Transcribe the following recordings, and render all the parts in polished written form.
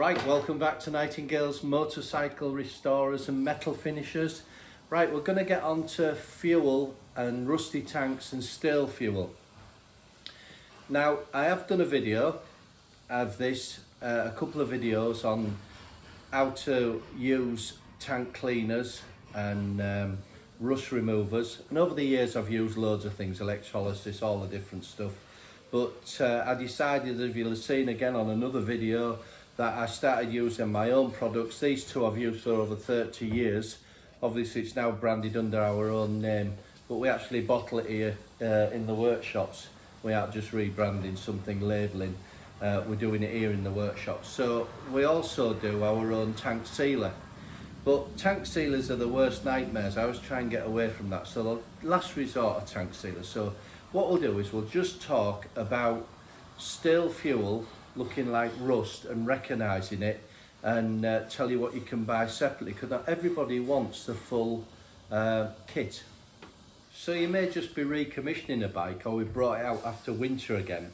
Right, welcome back to Nightingale's Motorcycle Restorers and Metal Finishers. Right, we're going to get on to fuel and rusty tanks and steel fuel. Now, I have done a video of this, a couple of videos on how to use tank cleaners and rust removers. And over the years I've used loads of things, electrolysis, all the different stuff. But I decided, as you'll have seen again on another video, that I started using my own products. These two I've used for over 30 years. Obviously it's now branded under our own name, but we actually bottle it here in the workshops. We aren't just rebranding something, labelling. We're doing it here in the workshop. So we also do our own tank sealer. But tank sealers are the worst nightmares. I always try and get away from that. So the last resort of tank sealers. So what we'll do is we'll just talk about steel fuel looking like rust and recognising it, and tell you what you can buy separately, because not everybody wants the full kit. So you may just be recommissioning a bike, or we brought it out after winter again.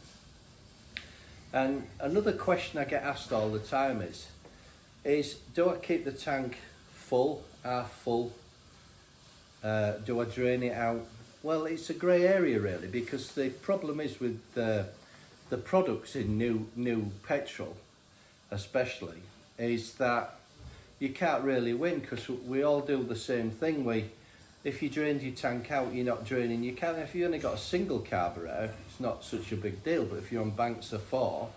And another question I get asked all the time is do I keep the tank full, half full? Do I drain it out? Well, it's a grey area really, because the problem is with the products in new petrol especially, is that you can't really win, because we all do the same thing. If you drained your tank out, you're not draining your car. If you only got a single carburetor, it's not such a big deal, but if you're on banks of 4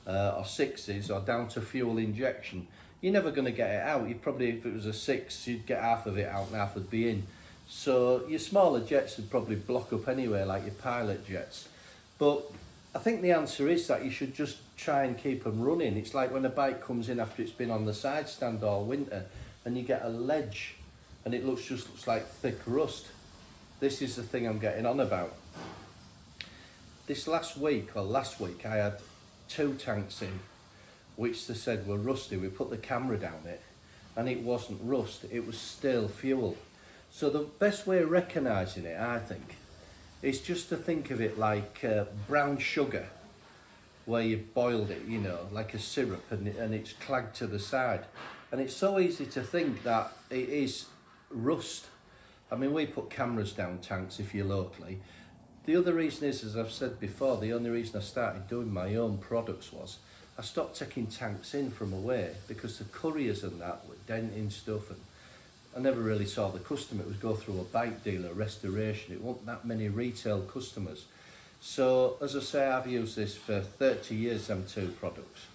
or 6s or down to fuel injection, you're never going to get it out. You probably, if it was a 6, you'd get half of it out and half would be in. So your smaller jets would probably block up anyway, like your pilot jets. But I think the answer is that you should just try and keep them running. It's like when a bike comes in after it's been on the side stand all winter and you get a ledge and it looks like thick rust. This is the thing I'm getting on about. Last week I had 2 tanks in which they said were rusty. We put the camera down it and it wasn't rust, it was steel fuel. So the best way of recognising it, I think, is just to think of it like brown sugar, where you boiled it, you know, like a syrup, and it's clagged to the side. And it's so easy to think that it is rust. I mean, we put cameras down tanks if you're locally. The other reason is, as I've said before, the only reason I started doing my own products was I stopped taking tanks in from away, because the couriers and that were denting stuff, and I never really saw the customer. It was go through a bike dealer, restoration. It wasn't that many retail customers. So as I say, I've used this for 30 years, them 2 products.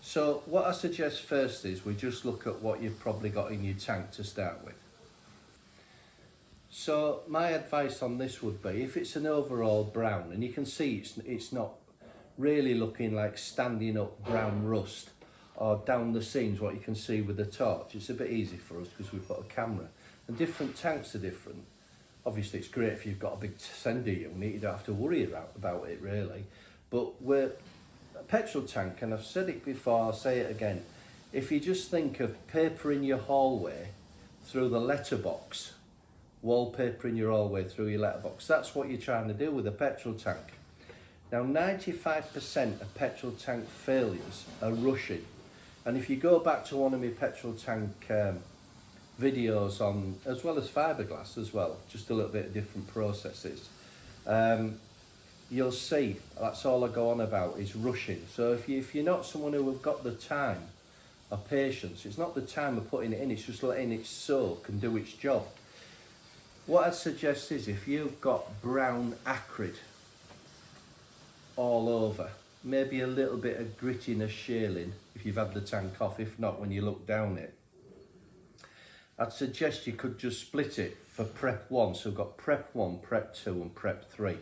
So what I suggest first is we just look at what you've probably got in your tank to start with. So my advice on this would be, if it's an overall brown, and you can see it's not really looking like standing up brown rust, or down the seams, what you can see with the torch, it's a bit easy for us because we've got a camera. And different tanks are different. Obviously it's great if you've got a big sender unit, you don't have to worry about it really. But we're a petrol tank, and I've said it before, I'll say it again. If you just think of paper in your hallway through the letterbox, wallpaper in your hallway through your letterbox, that's what you're trying to do with a petrol tank. Now 95% of petrol tank failures are rushing. And if you go back to one of my petrol tank videos on, as well as fiberglass as well, just a little bit of different processes, you'll see that's all I go on about is rushing. So if you're not someone who have got the time or patience, it's not the time of putting it in, it's just letting it soak and do its job. What I'd suggest is, if you've got brown acrid all over, maybe a little bit of grittiness shaling if you've had the tank off, if not when you look down it, I'd suggest you could just split it for prep 1. So we've got prep 1, prep 2 and prep 3.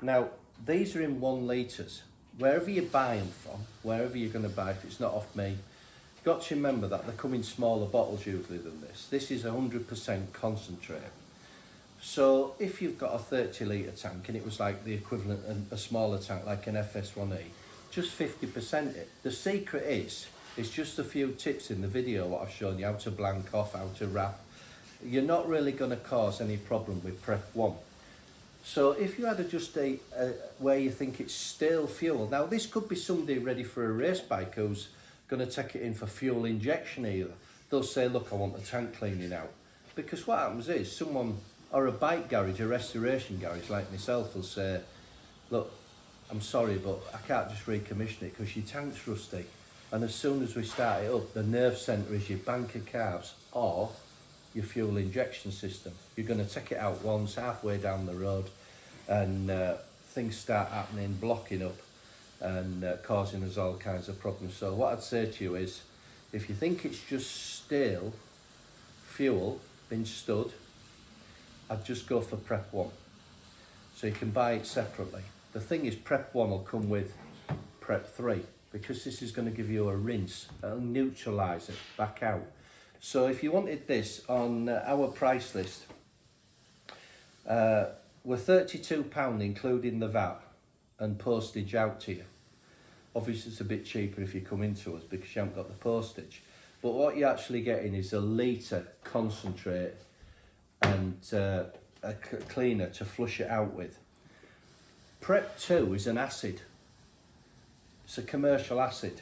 Now these are in 1 litres. Wherever you buy them from, wherever you're going to buy, if it's not off me, you've got to remember that they come in smaller bottles usually than this. This is 100% concentrate. So if you've got a 30 litre tank and it was like the equivalent of a smaller tank like an FS1E, just 50% it. The secret is, it's just a few tips in the video what I've shown you, how to blank off, how to wrap. You're not really going to cause any problem with prep 1. So if you had just a where you think it's stale fuel, now this could be somebody ready for a race bike who's going to take it in for fuel injection either. They'll say, look, I want the tank cleaning out. Because what happens is someone, or a bike garage, a restoration garage like myself, will say, look, I'm sorry, but I can't just recommission it because your tank's rusty. And as soon as we start it up, the nerve centre is your bank of carbs or your fuel injection system. You're going to take it out once, halfway down the road, and things start happening, blocking up and causing us all kinds of problems. So what I'd say to you is, if you think it's just stale fuel been stud, I'd just go for Prep 1. So you can buy it separately. The thing is, Prep 1 will come with Prep 3, because this is going to give you a rinse. It'll neutralise it back out. So if you wanted this on our price list, we're £32 including the VAT and postage out to you. Obviously it's a bit cheaper if you come into us because you haven't got the postage. But what you're actually getting is a litre concentrate and a cleaner to flush it out with. Prep 2 is an acid. It's a commercial acid.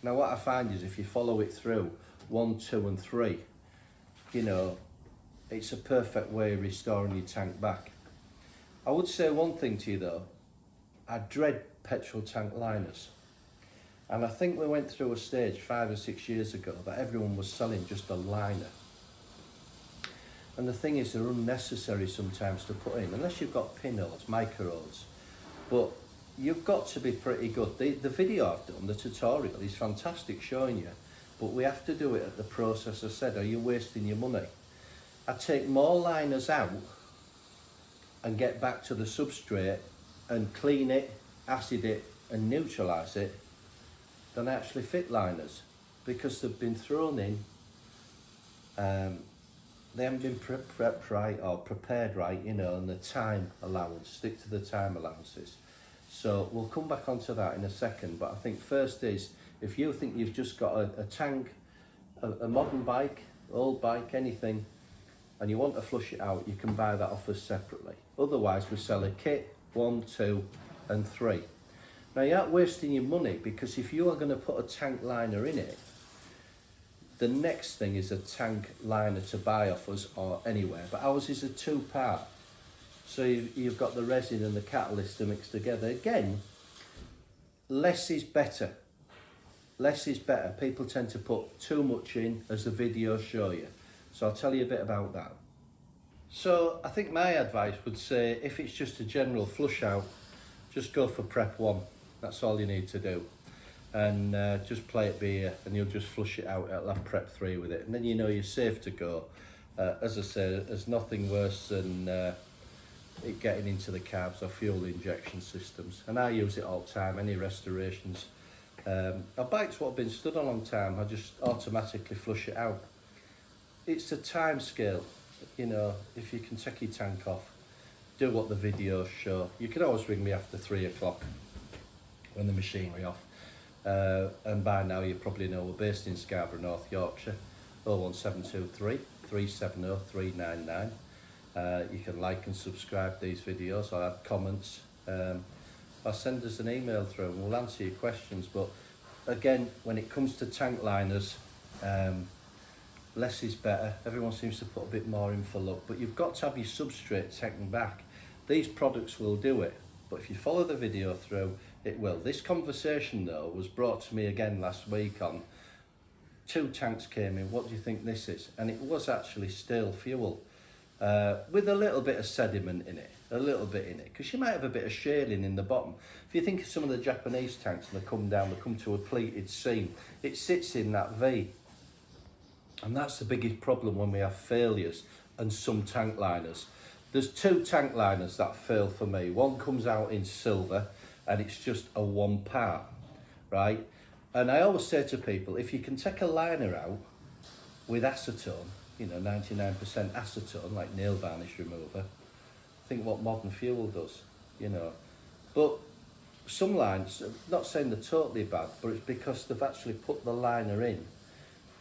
Now what I find is if you follow it through 1, 2 and 3, you know, it's a perfect way of restoring your tank back. I would say one thing to you though, I dread petrol tank liners. And I think we went through a stage 5 or 6 years ago that everyone was selling just a liner. And the thing is, they're unnecessary sometimes to put in, unless you've got pinholes, micro-holes. But you've got to be pretty good. The video I've done, the tutorial, is fantastic showing you, but we have to do it at the process. I said, are you wasting your money? I take more liners out and get back to the substrate and clean it, acid it and neutralise it than actually fit liners, because they've been thrown in, they haven't been prepped right or prepared right, you know, and the time allowance, stick to the time allowances. So we'll come back onto that in a second, but I think first is, if you think you've just got a tank, a modern bike, old bike, anything, and you want to flush it out, you can buy that off us separately. Otherwise we sell a kit, 1, 2 and 3. Now you're not wasting your money, because if you are going to put a tank liner in it, the next thing is a tank liner to buy off us or anywhere, but ours is a 2-part. So you've got the resin and the catalyst to mix together. Again, less is better. Less is better. People tend to put too much in, as the videos show you. So I'll tell you a bit about that. So I think my advice would say, if it's just a general flush out, just go for Prep 1. That's all you need to do. And just play it by ear, and you'll just flush it out. It'll have Prep 3 with it. And then you know you're safe to go. As I said, there's nothing worse than it getting into the carbs or fuel injection systems. And I use it all the time, any restorations. Our bikes what have been stood a long time, I just automatically flush it out. It's a time scale, you know, if you can take your tank off, do what the videos show. You can always ring me after 3 o'clock when the machinery off. And by now you probably know we're based in Scarborough, North Yorkshire, 01723 370 399. You can like and subscribe these videos, or add comments, or send us an email through and we'll answer your questions. But again, when it comes to tank liners, less is better. Everyone seems to put a bit more in for luck, but you've got to have your substrate taken back. These products will do it, but if you follow the video through, it will. This conversation though was brought to me again last week on 2 tanks came in, what do you think this is? And it was actually stale fuel, with a little bit of sediment in it, because you might have a bit of shaling in the bottom. If you think of some of the Japanese tanks and they come down, they come to a pleated seam, it sits in that V. And that's the biggest problem when we have failures and some tank liners. There's 2 tank liners that fail for me. One comes out in silver and it's just a 1-part, right? And I always say to people, if you can take a liner out with acetone, you know, 99% acetone, like nail varnish remover, think what modern fuel does, you know. But some lines, not saying they're totally bad, but it's because they've actually put the liner in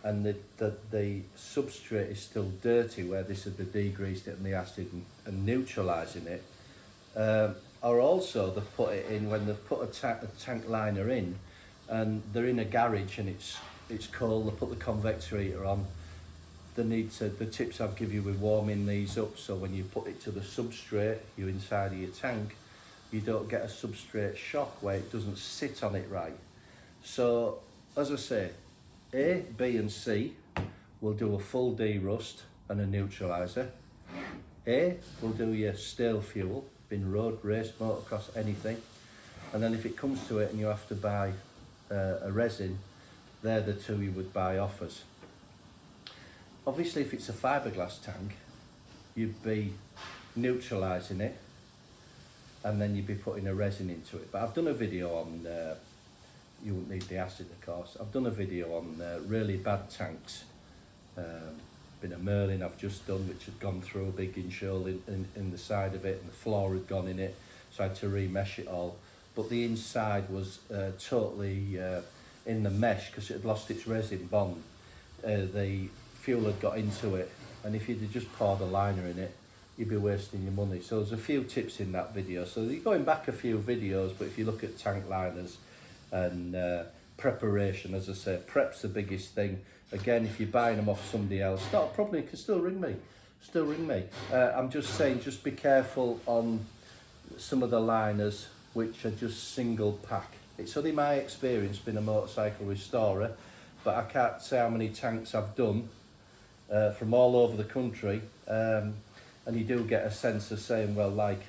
and the substrate is still dirty where this had degreased it and the acid and neutralising it. Or also they've put it in when they've put a tank liner in, and they're in a garage and it's cold. They put the convector heater on. The tips I've given you with warming these up, so when you put it to the substrate, you inside of your tank, you don't get a substrate shock where it doesn't sit on it right. So as I say, A, B and C will do a full derust and a neutraliser. A will do your stale fuel, bin road, race, motocross, anything. And then if it comes to it and you have to buy a resin, they're the two you would buy off us. Obviously, if it's a fiberglass tank, you'd be neutralising it and then you'd be putting a resin into it. But I've done a video on, you wouldn't need the acid of course, I've done a video on really bad tanks. Been a Merlin I've just done, which had gone through a big inshole in the side of it, and the floor had gone in it, so I had to remesh it all. But the inside was totally in the mesh because it had lost its resin bond. The fuel had got into it, and if you'd have just poured a liner in it, you'd be wasting your money. So there's a few tips in that video. So you're going back a few videos, but if you look at tank liners and preparation, as I say, prep's the biggest thing. Again, if you're buying them off somebody else, not a problem, you can still ring me. I'm just saying, just be careful on some of the liners which are just single pack. It's only my experience being a motorcycle restorer, but I can't say how many tanks I've done from all over the country, and you do get a sense of saying, well, like,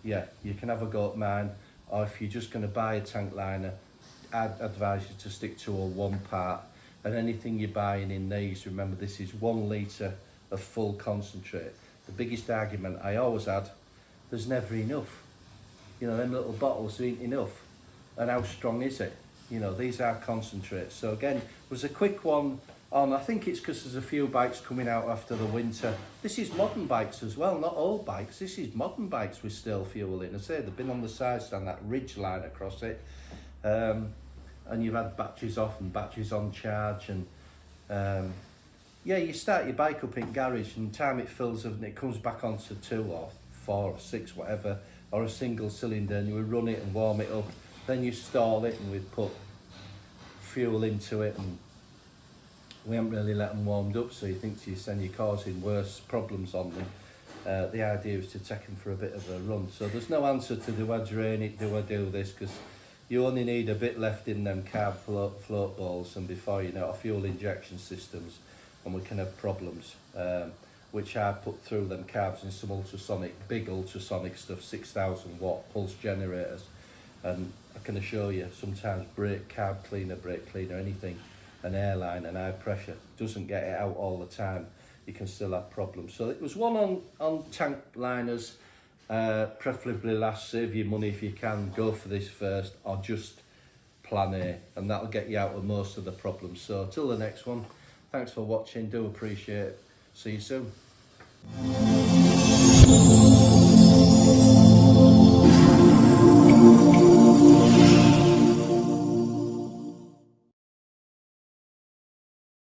yeah, you can have a go at mine, or if you're just going to buy a tank liner, I'd advise you to stick to a one part. And anything you're buying in these, remember this is 1 litre of full concentrate. The biggest argument I always had, there's never enough. You know, them little bottles ain't enough. And how strong is it? You know, these are concentrates. So again, it was a quick one on, I think it's because there's a few bikes coming out after the winter. This is modern bikes as well, not old bikes. This is modern bikes with stale fuel in. I say they've been on the side stand, that ridge line across it. And you've had batteries off and batteries on charge, and yeah, you start your bike up in garage and time it fills up and it comes back onto 2 or 4 or 6, whatever, or a single cylinder, and you would run it and warm it up, then you stall it and we'd put fuel into it, and we haven't really let them warmed up, so you think to yourself you're causing worse problems on them. The idea is to take them for a bit of a run. So there's no answer to do I drain it, do I do this, because you only need a bit left in them carb float balls, and before you know, our fuel injection systems, and we can have problems, which I put through them carbs in some ultrasonic, big ultrasonic stuff, 6,000 watt pulse generators, and I can assure you, sometimes carb cleaner, anything, an airline and high pressure doesn't get it out all the time. You can still have problems. So it was one on tank liners. Preferably last, save your money if you can, go for this first, or just plan A, and that'll get you out of most of the problems. So till the next one, thanks for watching, do appreciate it, see you soon.